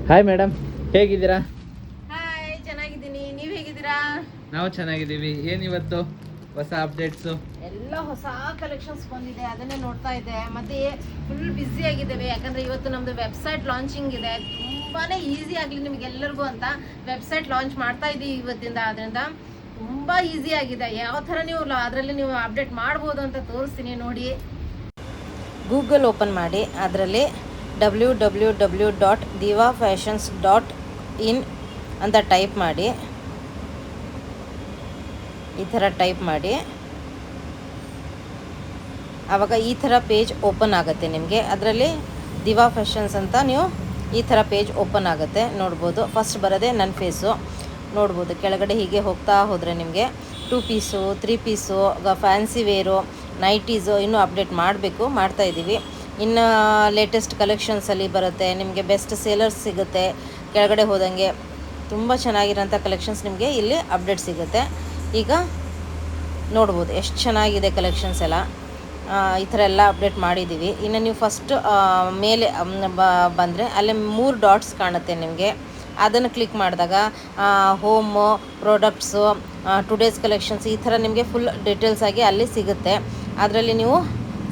Hi madam, ಹೇಗಿದ್ದೀರಾ? Hi, ಚೆನ್ನಾಗಿದ್ದೀನಿ. ನೀವು ಹೇಗಿದ್ದೀರಾ? ನಾವು ಚೆನ್ನಾಗಿದ್ದೀವಿ. ಏನಿವತ್ತು ಹೊಸ ಅಪ್ಡೇಟ್ಸು? ಎಲ್ಲ ಹೊಸ ಕಲೆಕ್ಷನ್ಸ್ ಬಂದಿದೆ, ಅದನ್ನೇ ನೋಡ್ತಾ ಇದ್ದೆ. ಮತ್ತೆ ಫುಲ್ ಬ್ಯುಸಿ ಆಗಿದ್ದೇವೆ, ಯಾಕಂದ್ರೆ ಇವತ್ತು ನಮ್ದು ವೆಬ್ಸೈಟ್ ಲಾಂಚಿಂಗ್ ಇದೆ. ತುಂಬಾನೇ ಈಸಿ ಆಗಲಿ ನಿಮಗೆಲ್ಲರಿಗೂ ಅಂತ ವೆಬ್ಸೈಟ್ ಲಾಂಚ್ ಮಾಡ್ತಾ ಇದ್ದೀವಿ ಇವತ್ತಿಂದ. ಅದರಿಂದ ತುಂಬಾ ಈಸಿ ಆಗಿದೆ. ಯಾವ ಥರ ನೀವು ಅದರಲ್ಲಿ ನೀವು ಅಪ್ಡೇಟ್ ಮಾಡ್ಬೋದು ಅಂತ ತೋರಿಸ್ತೀನಿ ನೋಡಿ. ಗೂಗಲ್ ಓಪನ್ ಮಾಡಿ, ಅದರಲ್ಲಿ www.divafashions.in ಅಂತ ಟೈಪ್ ಮಾಡಿ. ಈ ಥರ ಟೈಪ್ ಮಾಡಿ, ಆವಾಗ ಈ ಥರ ಪೇಜ್ ಓಪನ್ ಆಗುತ್ತೆ ನಿಮಗೆ. ಅದರಲ್ಲಿ ದಿವಾ ಫ್ಯಾಷನ್ಸ್ ಅಂತ ನೀವು ಈ ಥರ ಪೇಜ್ ಓಪನ್ ಆಗುತ್ತೆ, ನೋಡ್ಬೋದು. ಫಸ್ಟ್ ಬರೋದೇ ನನ್ನ ಫೇಸು ನೋಡ್ಬೋದು. ಕೆಳಗಡೆ ಹೀಗೆ ಹೋಗ್ತಾ ಹೋದರೆ ನಿಮಗೆ 2 piece 3 piece fancy wear nighties ಇನ್ನೂ ಅಪ್ಡೇಟ್ ಮಾಡಬೇಕು, ಮಾಡ್ತಾಯಿದ್ದೀವಿ. ಇನ್ನು ಲೇಟೆಸ್ಟ್ ಕಲೆಕ್ಷನ್ಸಲ್ಲಿ ಬರುತ್ತೆ ನಿಮಗೆ. ಬೆಸ್ಟ್ ಸೇಲರ್ಸ್ ಸಿಗುತ್ತೆ. ಕೆಳಗಡೆ ಹೋದಂಗೆ ತುಂಬ ಚೆನ್ನಾಗಿರೋಂಥ ಕಲೆಕ್ಷನ್ಸ್ ನಿಮಗೆ ಇಲ್ಲಿ ಅಪ್ಡೇಟ್ ಸಿಗುತ್ತೆ. ಈಗ ನೋಡ್ಬೋದು ಎಷ್ಟು ಚೆನ್ನಾಗಿದೆ ಕಲೆಕ್ಷನ್ಸ್ ಎಲ್ಲ. ಈ ಥರ ಎಲ್ಲ ಅಪ್ಡೇಟ್ ಮಾಡಿದ್ದೀವಿ. ಇನ್ನು ನೀವು ಫಸ್ಟ್ ಮೇಲೆ ಬಂದರೆ ಅಲ್ಲಿ 3 ಡಾಟ್ಸ್ ಕಾಣುತ್ತೆ ನಿಮಗೆ. ಅದನ್ನು ಕ್ಲಿಕ್ ಮಾಡಿದಾಗ ಹೋಮು, ಪ್ರಾಡಕ್ಟ್ಸು, ಟುಡೇಸ್ ಕಲೆಕ್ಷನ್ಸ್ ಈ ಥರ ನಿಮಗೆ ಫುಲ್ ಡೀಟೇಲ್ಸ್ ಆಗಿ ಅಲ್ಲಿ ಸಿಗುತ್ತೆ. ಅದರಲ್ಲಿ ನೀವು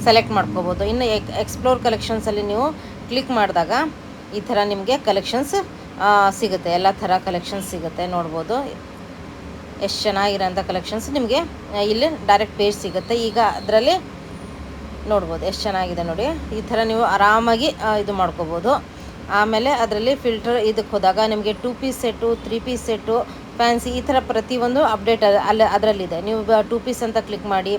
ಸೆಲೆಕ್ಟ್ ಮಾಡ್ಕೋಬೋದು. ಇನ್ನು ಎಕ್ಸ್ಪ್ಲೋರ್ ಕಲೆಕ್ಷನ್ಸಲ್ಲಿ ನೀವು ಕ್ಲಿಕ್ ಮಾಡಿದಾಗ ಈ ಥರ ನಿಮಗೆ ಕಲೆಕ್ಷನ್ಸ್ ಸಿಗುತ್ತೆ. ಎಲ್ಲ ಥರ ಕಲೆಕ್ಷನ್ಸ್ ಸಿಗುತ್ತೆ, ನೋಡ್ಬೋದು. ಎಷ್ಟು ಚೆನ್ನಾಗಿರೋಂಥ ಕಲೆಕ್ಷನ್ಸ್ ನಿಮಗೆ ಇಲ್ಲಿ ಡೈರೆಕ್ಟ್ ಪೇಜ್ ಸಿಗುತ್ತೆ. ಈಗ ಅದರಲ್ಲಿ ನೋಡ್ಬೋದು ಎಷ್ಟು ಚೆನ್ನಾಗಿದೆ ನೋಡಿ. ಈ ಥರ ನೀವು ಆರಾಮಾಗಿ ಇದು ಮಾಡ್ಕೋಬೋದು. ಆಮೇಲೆ ಅದರಲ್ಲಿ ಫಿಲ್ಟರ್ ಇದಕ್ಕೆ ಹೋದಾಗ ನಿಮಗೆ 2 piece set, 3 piece set, fancy ಈ ಥರ ಪ್ರತಿಯೊಂದು ಅಪ್ಡೇಟ್ ಅದರಲ್ಲಿದೆ. ನೀವು 2 ಪೀಸ್ ಅಂತ ಕ್ಲಿಕ್ ಮಾಡಿ,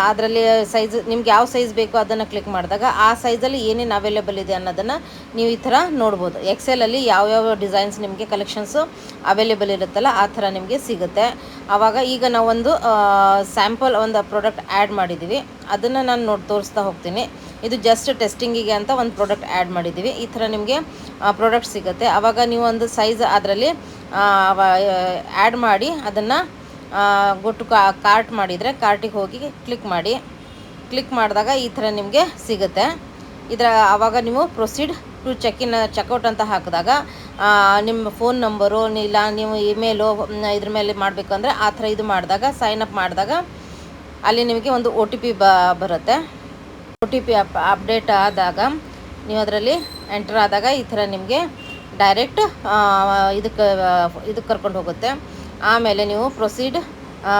ಅದರಲ್ಲಿ ಸೈಜ್ ನಿಮ್ಗೆ ಯಾವ ಸೈಜ್ ಬೇಕೋ ಅದನ್ನು ಕ್ಲಿಕ್ ಮಾಡಿದಾಗ ಆ ಸೈಜಲ್ಲಿ ಏನೇನು ಅವೈಲೇಬಲ್ ಇದೆ ಅನ್ನೋದನ್ನು ನೀವು ಈ ಥರ ನೋಡ್ಬೋದು. ಎಕ್ಸೆಲಲ್ಲಿ ಯಾವ್ಯಾವ ಡಿಸೈನ್ಸ್ ನಿಮಗೆ ಕಲೆಕ್ಷನ್ಸು ಅವೈಲೇಬಲ್ ಇರುತ್ತಲ್ಲ ಆ ಥರ ನಿಮಗೆ ಸಿಗುತ್ತೆ. ಆವಾಗ ಈಗ ನಾವೊಂದು ಸ್ಯಾಂಪಲ್ ಒಂದು ಪ್ರಾಡಕ್ಟ್ ಆ್ಯಡ್ ಮಾಡಿದ್ದೀವಿ, ಅದನ್ನು ನಾನು ತೋರಿಸ್ತಾ ಹೋಗ್ತೀನಿ. ಇದು ಜಸ್ಟ್ ಟೆಸ್ಟಿಂಗಿಗೆ ಅಂತ ಒಂದು ಪ್ರಾಡಕ್ಟ್ ಆ್ಯಡ್ ಮಾಡಿದ್ದೀವಿ. ಈ ಥರ ನಿಮಗೆ ಪ್ರಾಡಕ್ಟ್ ಸಿಗುತ್ತೆ. ಆವಾಗ ನೀವು ಒಂದು ಸೈಜ್ ಅದರಲ್ಲಿ ಆ್ಯಡ್ ಮಾಡಿ ಅದನ್ನು ಗೊಟ್ಟು ಕಾರ್ಟ್ ಮಾಡಿದರೆ ಕಾರ್ಟಿಗೆ ಹೋಗಿ ಕ್ಲಿಕ್ ಮಾಡಿ. ಕ್ಲಿಕ್ ಮಾಡಿದಾಗ ಈ ಥರ ನಿಮಗೆ ಸಿಗುತ್ತೆ. ಆವಾಗ ನೀವು ಪ್ರೊಸೀಡ್ ಟು ಚೆಕ್ಔಟ್ ಅಂತ ಹಾಕಿದಾಗ ನಿಮ್ಮ ಫೋನ್ ನಂಬರು ಇಲ್ಲ ನೀವು ಇಮೇಲು ಇದ್ರ ಮೇಲೆ ಮಾಡಬೇಕು ಅಂದರೆ ಆ ಥರ ಇದು ಮಾಡಿದಾಗ ಸೈನ್ ಅಪ್ ಮಾಡಿದಾಗ ಅಲ್ಲಿ ನಿಮಗೆ ಒಂದು OTP ಬರುತ್ತೆ. OTP ಅಪ್ಡೇಟ್ ಆದಾಗ ನೀವು ಅದರಲ್ಲಿ ಎಂಟರ್ ಆದಾಗ ಈ ಥರ ನಿಮಗೆ ಡೈರೆಕ್ಟ್ ಇದಕ್ಕೆ ಕರ್ಕೊಂಡು ಹೋಗುತ್ತೆ. ಆಮೇಲೆ ನೀವು ಪ್ರೊಸೀಡ್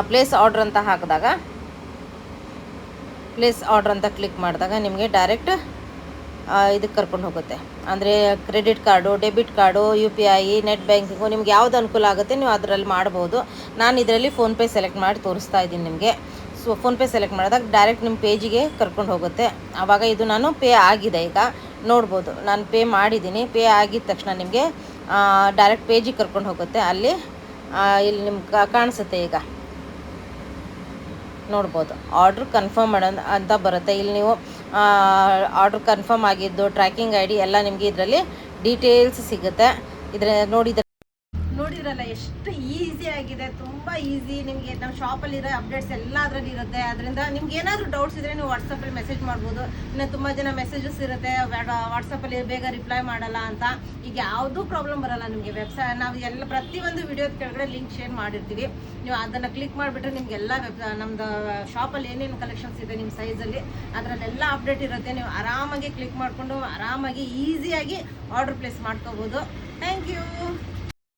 ಪ್ಲೇಸ್ ಆರ್ಡ್ರ್ ಅಂತ ಹಾಕಿದಾಗ ಪ್ಲೇಸ್ ಆರ್ಡ್ರ್ ಅಂತ ಕ್ಲಿಕ್ ಮಾಡಿದಾಗ ನಿಮಗೆ ಡೈರೆಕ್ಟ್ ಇದಕ್ಕೆ ಕರ್ಕೊಂಡು ಹೋಗುತ್ತೆ. ಅಂದರೆ credit card, debit card, UPI, net banking ನಿಮ್ಗೆ ಯಾವ್ದು ಅನುಕೂಲ ಆಗುತ್ತೆ ನೀವು ಅದರಲ್ಲಿ ಮಾಡ್ಬೋದು. ನಾನು ಇದರಲ್ಲಿ ಫೋನ್ಪೇ ಸೆಲೆಕ್ಟ್ ಮಾಡಿ ತೋರಿಸ್ತಾ ಇದ್ದೀನಿ ನಿಮಗೆ. ಸೊ ಫೋನ್ಪೇ ಸೆಲೆಕ್ಟ್ ಮಾಡಿದಾಗ ಡೈರೆಕ್ಟ್ ನಿಮ್ಮ ಪೇಜಿಗೆ ಕರ್ಕೊಂಡು ಹೋಗುತ್ತೆ. ಆವಾಗ ಇದು ನಾನು ಪೇ ಆಗಿದೆ, ಈಗ ನೋಡ್ಬೋದು ನಾನು ಪೇ ಮಾಡಿದ್ದೀನಿ. ಪೇ ಆಗಿದ ತಕ್ಷಣ ನಿಮಗೆ ಡೈರೆಕ್ಟ್ ಪೇಜಿಗೆ ಕರ್ಕೊಂಡು ಹೋಗುತ್ತೆ. ಅಲ್ಲಿ ಇಲ್ಲಿ ನಿಮ್ಗೆ ಕಾಣಿಸುತ್ತೆ, ಈಗ ನೋಡ್ಬೋದು ಆರ್ಡ್ರ್ ಕನ್ಫರ್ಮ್ ಅಂತ ಬರುತ್ತೆ. ಇಲ್ಲಿ ನೀವು ಆರ್ಡ್ರ್ ಕನ್ಫರ್ಮ್ ಆಗಿದ್ದು ಟ್ರ್ಯಾಕಿಂಗ್ ID ಎಲ್ಲ ನಿಮಗೆ ಇದರಲ್ಲಿ ಡೀಟೇಲ್ಸ್ ಸಿಗುತ್ತೆ. ನೋಡಿದ್ರಲ್ಲ ಎಷ್ಟು ಈಸಿ ಆಗಿದೆ, ತುಂಬ ಈಸಿ. ನಿಮಗೆ ನಮ್ಮ ಶಾಪಲ್ಲಿರೋ ಅಪ್ಡೇಟ್ಸ್ ಎಲ್ಲ ಅದರಲ್ಲಿ ಇರುತ್ತೆ. ಅದರಿಂದ ನಿಮ್ಗೆ ಏನಾದರೂ ಡೌಟ್ಸ್ ಇದ್ದರೆ ನೀವು ವಾಟ್ಸಪ್ಪಲ್ಲಿ ಮೆಸೇಜ್ ಮಾಡ್ಬೋದು. ಇನ್ನು ತುಂಬ ಜನ ಮೆಸೇಜಸ್ ಇರುತ್ತೆ ವಾಟ್ಸಪ್ಪಲ್ಲಿ ಬೇಗ ರಿಪ್ಲೈ ಮಾಡಲ್ಲ ಅಂತ. ಈಗ ಯಾವುದೂ ಪ್ರಾಬ್ಲಮ್ ಬರಲ್ಲ ನಿಮಗೆ. ವೆಬ್ಸೈಟ್ ನಾವು ಎಲ್ಲ ಪ್ರತಿಯೊಂದು ವಿಡಿಯೋದ ಕೆಳಗಡೆ ಲಿಂಕ್ ಶೇರ್ ಮಾಡಿರ್ತೀವಿ. ನೀವು ಅದನ್ನು ಕ್ಲಿಕ್ ಮಾಡಿಬಿಟ್ರೆ ನಿಮಗೆಲ್ಲ ನಮ್ಮದು ಶಾಪಲ್ಲಿ ಏನೇನು ಕಲೆಕ್ಷನ್ಸ್ ಇದೆ ನಿಮ್ಮ ಸೈಜಲ್ಲಿ ಅದರಲ್ಲೆಲ್ಲ ಅಪ್ಡೇಟ್ ಇರುತ್ತೆ. ನೀವು ಆರಾಮಾಗಿ ಕ್ಲಿಕ್ ಮಾಡಿಕೊಂಡು ಆರಾಮಾಗಿ ಈಸಿಯಾಗಿ ಆರ್ಡರ್ ಪ್ಲೇಸ್ ಮಾಡ್ಕೋಬೋದು. Thank you.